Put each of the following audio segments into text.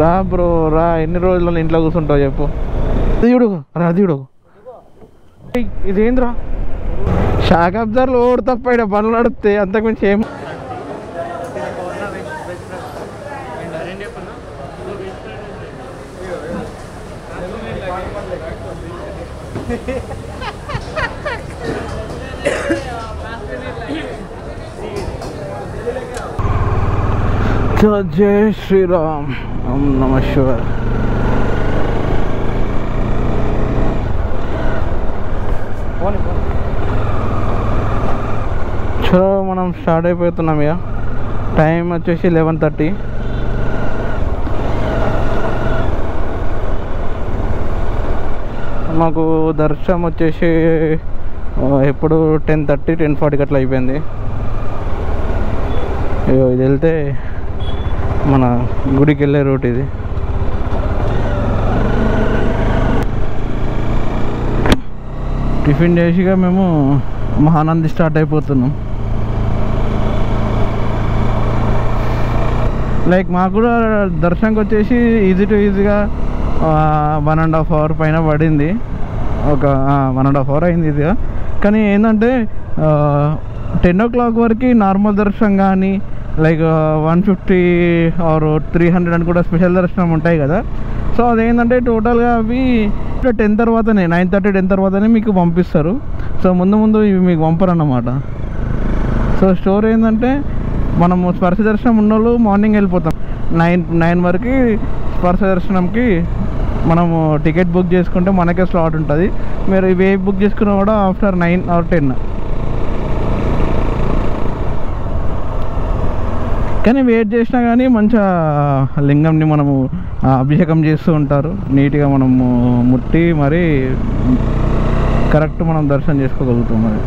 రా బ్రో రా, ఎన్ని రోజుల్లో ఇంట్లో కూర్చుంటావు చెప్పు. చూడు రా, చూడు ఇదేంద్రా షాక్ అబ్జర్వ్ ఓడి తప్ప ఇక్కడ పనులు నడిస్తే అంతకుమించి ఏం. జై శ్రీరామ్, ఓం నమః శివాయ. చలో మనం స్టార్ట్ అయిపోతున్నాం. ఇక టైం వచ్చేసి 11:30. మాకు దర్శనం వచ్చేసి ఎప్పుడు 10:30 10:40 అట్లా అయిపోయింది. ఇది వెళ్తే మన గుడికి వెళ్ళే రూట్ ఇది. టిఫిన్ చేసిగా మేము మహానంది స్టార్ట్ అయిపోతున్నాం. లైక్ మాకు కూడా దర్శనంకి వచ్చేసి ఈజీ టు ఈజీగా 1.5 hour పైన పడింది. ఒక 1.5 hour అయింది ఇదిగా. కానీ ఏంటంటే 10 o'clock వరకు నార్మల్ దర్శనం కానీ లైక్ 150 or 300 అని కూడా స్పెషల్ దర్శనం ఉంటాయి కదా. సో అదేంటంటే టోటల్గా అవి 10 తర్వాతనే 9:30 10 తర్వాతనే మీకు పంపిస్తారు. సో ముందు ఇవి మీకు పంపరు అన్నమాట. సో స్టోరీ ఏంటంటే మనము స్పర్శ దర్శనం ఉన్నోళ్ళు మార్నింగ్ వెళ్ళిపోతాం. 9 వరకు స్పర్శ దర్శనంకి మనము టికెట్ బుక్ చేసుకుంటే మనకే స్లాట్ ఉంటుంది. మీరు ఇవి బుక్ చేసుకున్నా కూడా ఆఫ్టర్ 9 or 10. కానీ వెయిట్ చేసినా కానీ మంచిగా లింగంని మనము అభిషేకం చేస్తూ ఉంటారు. నీట్గా మనము ముట్టి మరి కరెక్ట్ మనం దర్శనం చేసుకోగలుగుతాం. మరి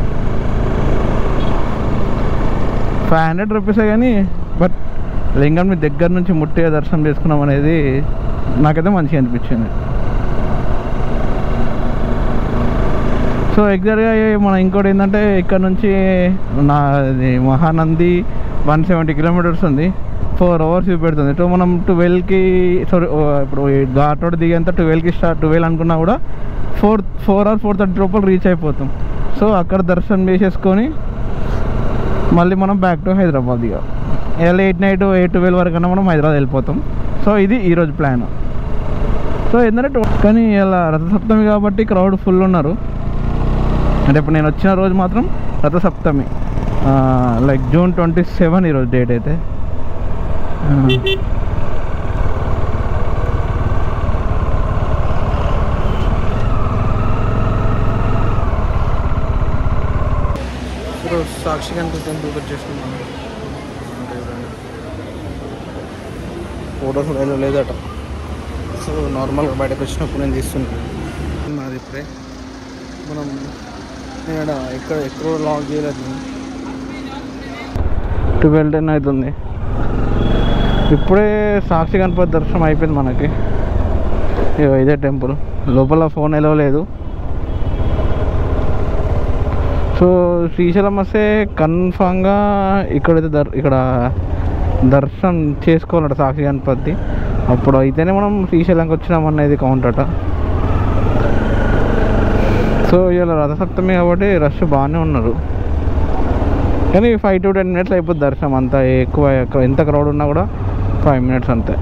500 రూపీసే కానీ బట్ లింగంని దగ్గర నుంచి ముట్టిగా దర్శనం చేసుకున్నాం అనేది నాకైతే మంచిగా అనిపించింది. సో ఎగ్జాక్ట్గా మనం ఇంకోటి ఏంటంటే ఇక్కడ నుంచి మహానంది 170 kilometers ఉంది. 4 hours చూపెడుతుంది. సో మనం 12కి ఇప్పుడు ఘాట్ రోడ్ దిగేంత 12కి 12 అనుకున్నా కూడా 4 or 4:30 లోపల రీచ్ అయిపోతాం. సో అక్కడ దర్శనం చేసేసుకొని మళ్ళీ మనం బ్యాక్ టు హైదరాబాద్. ఇక లేట్ నైట్ 8-12 వరకన్నా మనం హైదరాబాద్ వెళ్ళిపోతాం. సో ఇది ఈరోజు ప్లాన్. సో ఏంటంటే కానీ ఇలా రథసప్తమి కాబట్టి క్రౌడ్ ఫుల్ ఉన్నారు. అంటే ఇప్పుడు నేను వచ్చిన రోజు మాత్రం రథసప్తమి, లైక్ June 27 ఈరోజు డేట్ అయితే. సాక్షి గారికి టెంపుల్కి వచ్చేస్తున్నాను. ఫోటోస్ కూడా లేదట. సో నార్మల్గా బయటకు వచ్చినప్పుడు నేను తీస్తున్నాను. మాది ఇప్పుడే మనం నేను ఎక్కడో లాక్ చేయలేదు. 12:10 అవుతుంది. ఇప్పుడే సాక్షి గణపతి దర్శనం అయిపోయింది మనకి. ఇదే టెంపుల్ లోపల ఫోన్ ఎలో లేదు. సో శ్రీశైలం వస్తే కన్ఫామ్గా ఇక్కడైతే ఇక్కడ దర్శనం చేసుకోవాలట సాక్షి గణపతి. అప్పుడు అయితేనే మనం శ్రీశైలంకి వచ్చినామనేది కౌంట్ అట. సో ఇలా రథసప్తమి కాబట్టి రష్ బాగానే ఉన్నారు. కానీ 5 to 10 minutes అయిపోతుంది దర్శనం. అంత ఎక్కువ ఎంత క్రౌడ్ ఉన్నా కూడా 5 minutes అంతే.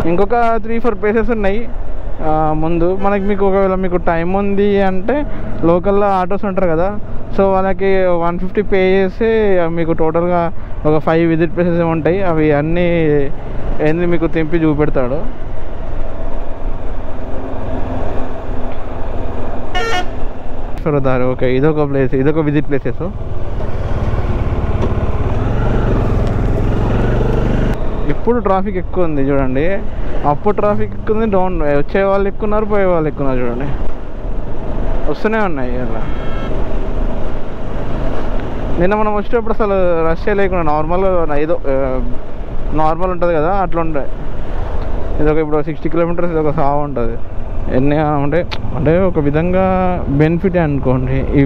ఇంకొక 3-4 ప్లేసెస్ ఉన్నాయి ముందు మనకి. మీకు ఒకవేళ మీకు టైం ఉంది అంటే లోకల్లో ఆటోస్ ఉంటారు కదా. సో వాళ్ళకి 150 పే చేసి మీకు టోటల్గా ఒక 5 విజిట్ ప్లేసెస్ ఉంటాయి. అవి అన్నీ ఏంది మీకు తెంపి చూపెడతాడు. దారి ఓకే, ఇదొక ప్లేస్, ఇదొక విజిట్ ప్లేసెస్. ఇప్పుడు ట్రాఫిక్ ఎక్కువ ఉంది చూడండి. అప్పుడు ట్రాఫిక్ ఎక్కువ ఉంది, డౌన్ వచ్చే వాళ్ళు ఎక్కున్నారు, పోయే వాళ్ళు ఎక్కున్నారు చూడండి. వస్తూనే ఉన్నాయి ఇలా. నిన్న మనం వచ్చేటప్పుడు అసలు రష్ లేకుండా నార్మల్గా ఏదో నార్మల్ ఉంటుంది కదా అట్లా ఉండే. ఇదొక ఇప్పుడు 60 kilometers ఇదొక సాగు ఉంటుంది. ఎన్ని అంటే ఒక విధంగా బెనిఫిటే అనుకోండి. ఈ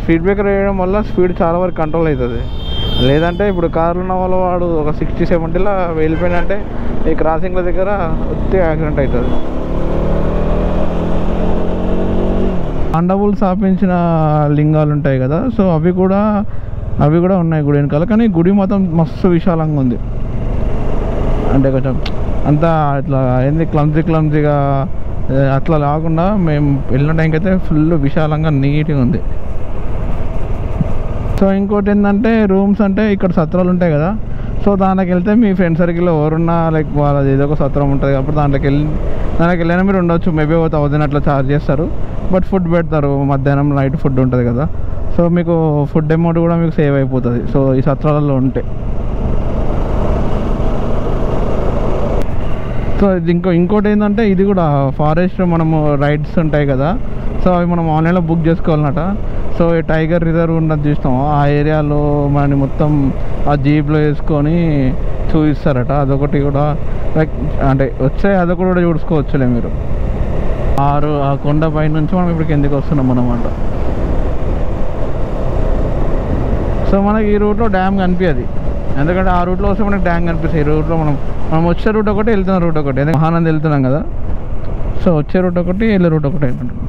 స్పీడ్ బ్రేకర్ వేయడం వల్ల స్పీడ్ చాలా వరకు కంట్రోల్ అవుతుంది. లేదంటే ఇప్పుడు కార్లు ఉన్న వాళ్ళు వాడు ఒక 60-70లో వెళ్ళిపోయినంటే ఈ క్రాసింగ్ల దగ్గర వస్తే యాక్సిడెంట్ అవుతుంది. పాండవులు స్థాపించిన లింగాలు ఉంటాయి కదా, సో అవి కూడా ఉన్నాయి గుడి వెనకాల. కానీ గుడి మాత్రం మస్తు విశాలంగా ఉంది. అంటే కొంచెం అంతా ఇట్లా ఏంది క్లమ్జీగా అట్లా లేకుండా మేము వెళ్ళిన టైంకి అయితే ఫుల్ విశాలంగా నీట్గా ఉంది. సో ఇంకోటి ఏంటంటే రూమ్స్ అంటే ఇక్కడ సత్రాలు ఉంటాయి కదా, సో దానికి వెళ్తే మీ ఫ్రెండ్ సర్కిల్లో ఎవరున్నా లైక్ వాళ్ళది ఏదో ఒక సత్రం ఉంటుంది కాబట్టి దాంట్లోకి వెళ్ళినా మీరు ఉండొచ్చు. మేబీ 1000 అట్లా ఛార్జ్ చేస్తారు, బట్ ఫుడ్ పెడతారు. మధ్యాహ్నం నైట్ ఫుడ్ ఉంటుంది కదా, సో మీకు ఫుడ్ అమౌంట్ కూడా మీకు సేవ్ అయిపోతుంది. సో ఈ సత్రాలలో ఉంటే సో ఇది ఇంకోటి ఏంటంటే ఇది కూడా ఫారెస్ట్ మనము రైడ్స్ ఉంటాయి కదా, సో అవి మనం ఆన్లైన్లో బుక్ చేసుకోవాలన్నట. సో ఈ టైగర్ రిజర్వ్ ఉన్నది చూస్తాం, ఆ ఏరియాలో మనని మొత్తం ఆ జీప్లో వేసుకొని చూపిస్తారట. అదొకటి కూడా లైక్ అంటే అదొకటి కూడా చూసుకోవచ్చులే మీరు. ఆ కొండ పై నుంచి మనం ఇప్పుడు కిందకి వస్తున్నాం అన్నమాట. సో మనకి ఈ రూట్లో డ్యామ్ కనిపించదు, ఎందుకంటే ఆ రూట్లో వస్తే మనకి డ్యామ్ కనిపిస్తుంది. ఈ రూట్లో మనం వచ్చే రూట్ ఒకటి, వెళ్తున్న రూట్ ఒకటి. ఎందుకంటే మహానంది వెళ్తున్నాం కదా, సో వచ్చే రూట్ ఒకటి, వెళ్ళే రూట్ ఒకటి వెళ్తుంటాం.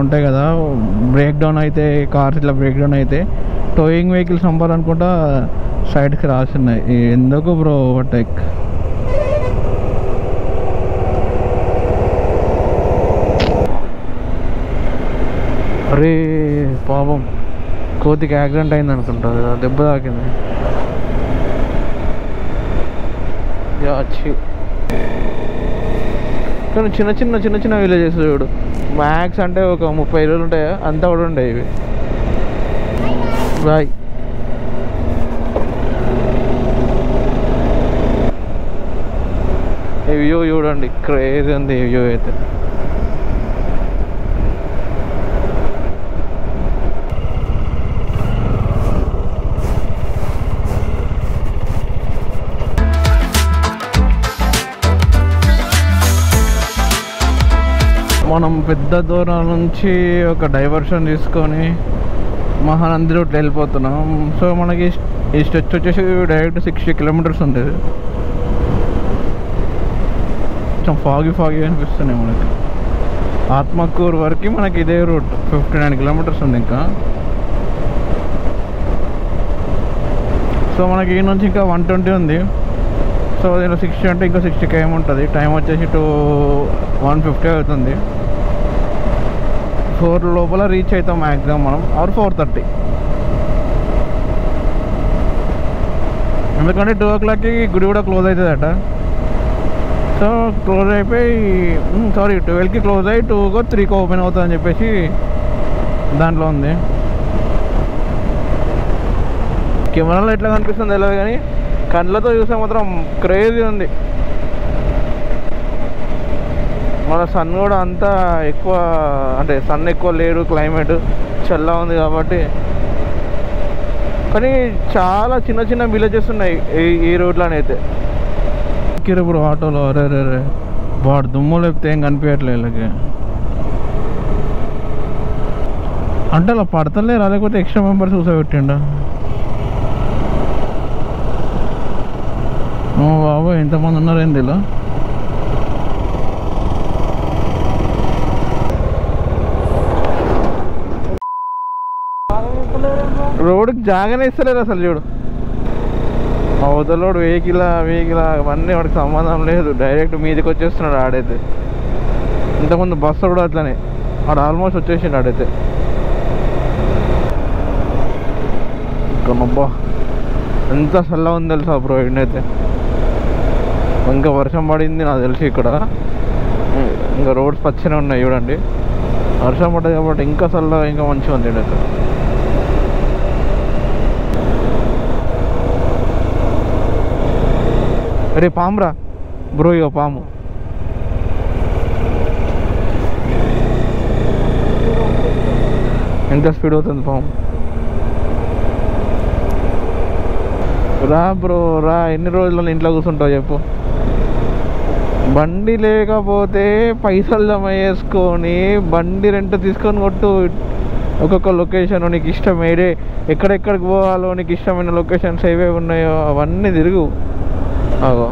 ఉంటాయి కదా బ్రేక్ డౌన్ అయితే, కార్స్ ఇట్లా బ్రేక్ డౌన్ అయితే టోయింగ్ వెహికల్స్ పంపాలనుకుంటా సైడ్కి రాస్తున్నాయి. ఎందుకు బ్రో ఓవర్టేక్? అరే పాపం కోతికి యాక్సిడెంట్ అయింది అనుకుంటా, దెబ్బ తాకింది. కానీ చిన్న చిన్న విలేజెస్ చూడు, మ్యాక్స్ అంటే ఒక 30 ఇళ్ళు ఉంటాయా, అంతా కూడా ఉంటాయి ఇవి. బాయ్. ఈ వ్యూ చూడండి, క్రేజీ ఉంది ఈ వ్యూ అయితే. మనం పెద్ద దూరం నుంచి ఒక డైవర్షన్ తీసుకొని మహానంది రూట్లో వెళ్ళిపోతున్నాం. సో మనకి ఈ స్ట్రెచ్ వచ్చేసి డైరెక్ట్ 60 కిలోమీటర్స్ ఉంటుంది. కొంచెం ఫాగీ అనిపిస్తున్నాయి మనకి. ఆత్మకూరు వరకు మనకి ఇదే రూట్ 59 కిలోమీటర్స్ ఉంది ఇంకా. సో మనకి ఈ నుంచి ఇంకా 120 ఉంది. సో దీనిలో 60 అంటే ఇంకా 60 km ఉంటుంది. టైం వచ్చేసి 150 అవుతుంది. 4 లోపల రీచ్ అవుతాం మ్యాక్సిమం మనం, ఆర్ 4:30. ఎందుకంటే 2 o'clockకి గుడి కూడా క్లోజ్ అవుతుందట. సో క్లోజ్ అయిపోయి 12కి క్లోజ్ అయ్యి 2కో 3కో ఓపెన్ అవుతుందని చెప్పేసి దాంట్లో ఉంది. కెమెరాలో ఎట్లా కనిపిస్తుంది తెలియదు, కానీ కళ్ళతో చూస్తే మాత్రం క్రేజీ ఉంది. మన సన్ కూడా అంతా ఎక్కువ, అంటే సన్ ఎక్కువ లేడు, క్లైమేట్ చల్లగా ఉంది కాబట్టి. కానీ చాలా చిన్న విలేజెస్ ఉన్నాయి ఈ రోడ్లోనైతే. ఇప్పుడు ఆటోలో అరే వాడు దుమ్ము లేపితే ఏం కనిపించట్లేదు వీళ్ళకి. అంటే అలా పడతలేరా, లేకపోతే ఎక్స్ట్రా మెంబర్స్ కూర్చోబెట్టిండా? బాబు ఎంతమంది ఉన్నారు ఏంది ఇలా? రోడ్డుకి జాగానే ఇస్తలేరు అసలు. చూడు అవతలోడు వెహికల్ అవన్నీ వాడికి సంబంధం లేదు, డైరెక్ట్ మీదకి వచ్చేస్తున్నాడు ఆడైతే. ఇంతకుముందు బస్సు కూడా అట్లనే, ఆడ ఆల్మోస్ట్ వచ్చేసిండు ఆడైతే. అబ్బా ఎంత చల్లగా ఉంది తెలుసా బ్రో ఇన్నైతే. ఇంకా వర్షం పడింది నాకు తెలిసి ఇక్కడ. ఇంకా రోడ్స్ పచ్చనే ఉన్నాయి చూడండి, వర్షం పడ్డది కాబట్టి ఇంకా చల్లగా ఇంకా మంచిగా ఉంది ఇక్కడ. అరే పామురా బ్రో, ఇక పాము. ఎంత స్పీడ్ అవుతుంది పాము. రా బ్రో రా, ఎన్ని రోజుల్లో ఇంట్లో కూర్చుంటావు చెప్పు. బండి లేకపోతే పైసలు జమ చేసుకొని బండి రెంట్ తీసుకొని కొట్టు. ఒక్కొక్క లొకేషన్ నీకు ఇష్టం ఎక్కడెక్కడికి పోవాలో నీకు ఇష్టమైన లొకేషన్స్ ఏవేవి ఉన్నాయో అవన్నీ తిరుగు. అగో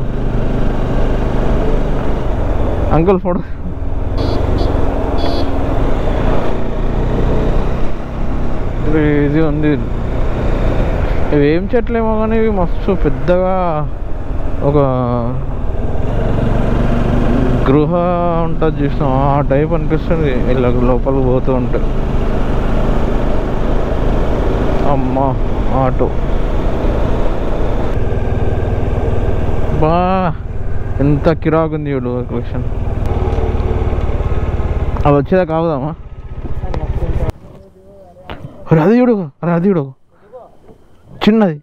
అంకుల్ ఫోటో ఇది ఉంది. ఇవి ఏం చెట్లేమో కానీ ఇవి మస్తు పెద్దగా ఒక గృహ ఉంటుంది చూసినాం ఆ టైప్ అనిపిస్తుంది ఇలా లోపలికి పోతూ ఉంటే. అమ్మా ఆటో బా ఎంత కిరాకుంది చూడు కలెక్షన్. అది వచ్చేదాకా ఆగుదామా? అది చూడు చిన్నది.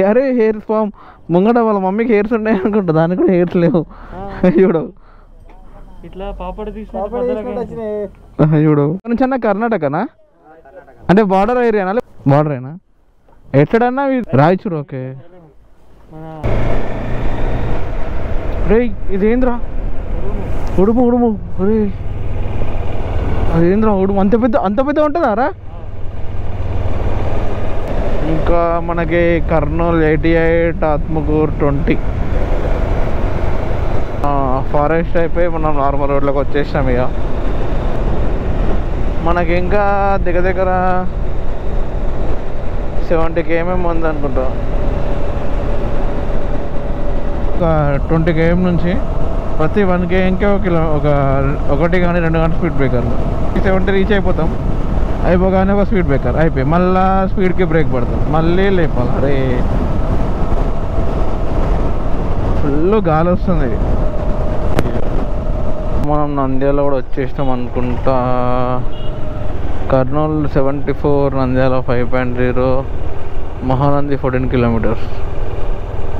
అరే హెయిర్ ఫామ్ ముంగట వాళ్ళ మమ్మీకి హెయిర్స్ ఉన్నాయి అనుకుంటా, దానికి కూడా హెయిర్స్ లేవు. చూడు చూడు చిన్న కర్ణాటకనా అంటే బార్డర్ ఏరియానా? బార్డర్ అయినా ఎక్కడన్నా రాయచూరు. ఓకే రే ఇదేంద్రా ఉడుము రే అదేంద్రా ఉడుము అంత పెద్ద ఉంటుందా రా? ఇంకా మనకి కర్నూలు 88, ఆత్మకూరు 20 ఫారెస్ట్ అయిపోయి మనం నార్మల్ రోడ్లోకి వచ్చేసాం. ఇక మనకి ఇంకా దగ్గర 70 km ఉంది అనుకుంటా. ఒక 20 km నుంచి ప్రతి 1 kmకి ఒకటి కానీ 2 కానీ స్పీడ్ బ్రేకర్లు. 70 రీచ్ అయిపోతాం, అయిపోగానే ఒక స్పీడ్ బ్రేకర్ అయిపోయి మళ్ళీ స్పీడ్కి బ్రేక్ పడతాం, మళ్ళీ లేపాలి. అరే ఫుల్ గాలి వస్తుంది. మనం నంద్యాల కూడా వచ్చేసినాం అనుకుంటా. కర్నూలు 74, నంద్యాల 5.0, మహానంది 14 kilometers,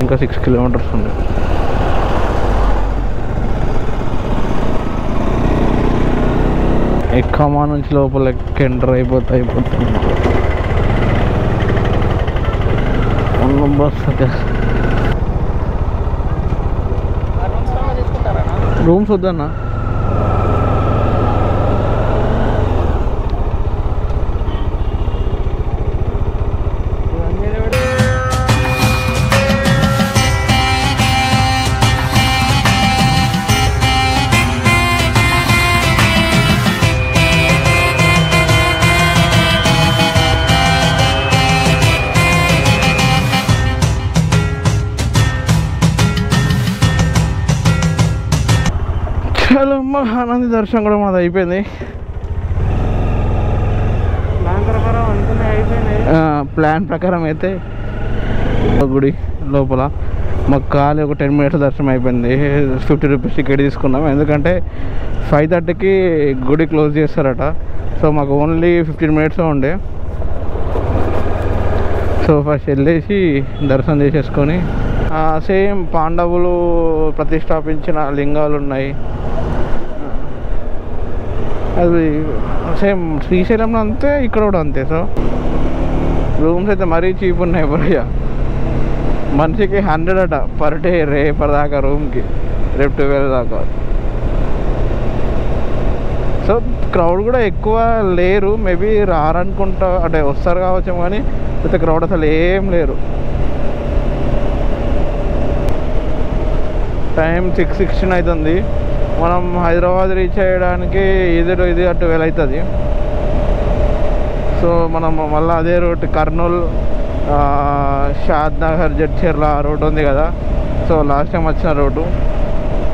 ఇంకా 6 kilometers ఉంది. ఎక్కమా నుంచి లోపల ఎంటర్ అయిపోతుంది. బస్ రూమ్స్ వద్దన్నా. చాలా మహానంది దర్శనం కూడా మనది అయిపోయింది. ప్లాన్ ప్రకారం అయితే గుడి లోపల మాకు ఖాళీ ఒక 10 minutes దర్శనం అయిపోయింది. 50 rupees టికెట్ తీసుకున్నాం, ఎందుకంటే 5:30కి గుడి క్లోజ్ చేస్తారట. సో మాకు ఓన్లీ 15 minutes ఉండే. సో ఫస్ట్ వెళ్ళేసి దర్శనం చేసేసుకొని సేమ్ పాండవులు ప్రతిష్టాపించిన లింగాలు ఉన్నాయి, అది సేమ్ శ్రీశైలంలో అంతే, ఇక్కడ కూడా అంతే. సో రూమ్స్ అయితే మరీ చీప్ ఉన్నాయి బ్రయ్య. మనిషికి 100 అట పర్ డే రేపటిదాకా రూమ్కి, రేపు 12 దాకా. సో క్రౌడ్ కూడా ఎక్కువ లేరు, మేబీ రారనుకుంటా, అంటే వస్తారు కావచ్చు కానీ అయితే క్రౌడ్ అసలు ఏం లేరు. టైం 6:16 అవుతుంది. మనం హైదరాబాద్ రీచ్ అయ్యడానికి ఇది 12 అవుతుంది. సో మనం మళ్ళీ అదే రూట్ కర్నూలు, షాద్నగర్, జడ్చర్ల రోడ్ ఉంది కదా, సో లాస్ట్ టైం వచ్చిన రోడ్డు.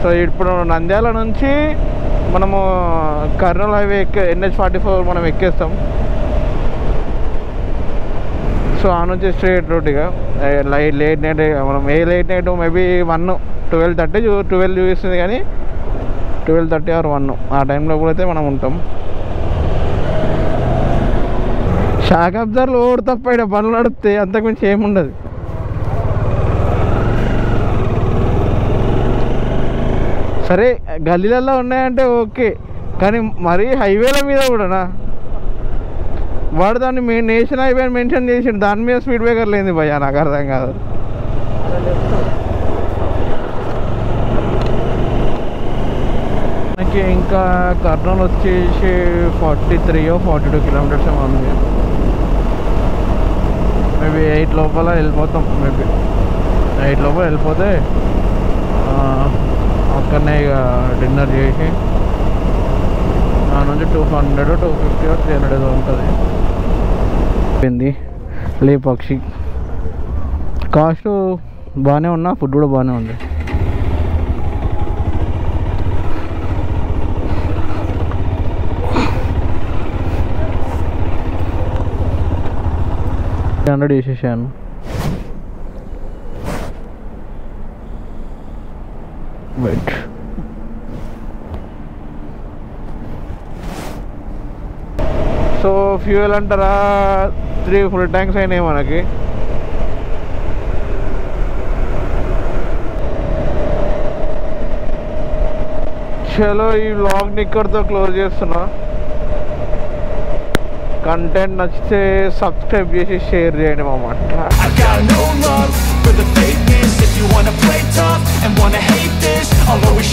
సో ఇప్పుడు నంద్యాల నుంచి మనము కర్నూలు హైవే NH44 మనం ఎక్కేస్తాం. సో ఆ నుంచి స్ట్రేట్ రోడ్. ఇక లేట్ నైట్ మనం లేట్ నైట్ మేబీ 12:30 12 చూపిస్తుంది, కానీ 12:30 or 1 ఆ టైంలో కూడా అయితే మనం ఉంటాం. షాక్ అబ్జర్వ్లో ఓడి తప్ప ఇక్కడ పనులు నడిపితే అంతకుమించి ఏముండదు. సరే గల్లీలలో ఉన్నాయంటే ఓకే, కానీ మరీ హైవేల మీద కూడానా? వాడు దాన్ని నేషనల్ హైవే మెన్షన్ చేసిండు, దాని మీద స్పీడ్ బ్రేకర్ లేని భయ్యా, నాకు అర్థం కాదు. మనకి ఇంకా కర్నూలు వచ్చేసి 43-42 కిలోమీటర్స్ ఏమో ఉంది. మేబీ 8 లోపల వెళ్ళిపోతాం. మేబీ 8 లోపల వెళ్ళిపోతే అక్కడనే ఇక డిన్నర్ చేసి నా నుంచి 200-250-300 ఏదో ఉంటుంది. లేపాక్షి కాస్ట్ బాగానే ఉన్నా, ఫుడ్ కూడా బాగానే ఉంది. $100 వేసేసాను. వెయిట్, సో ఫ్యూయల్ అంటారా 3 ఫుల్ ట్యాంక్స్ అయినాయి మనకి. చలో ఈ వ్లాగ్ని ఇక్కడితో క్లోజ్ చేస్తున్నా. కంటెంట్ నచ్చితే సబ్స్క్రైబ్ చేసి షేర్ చేయండి మామ.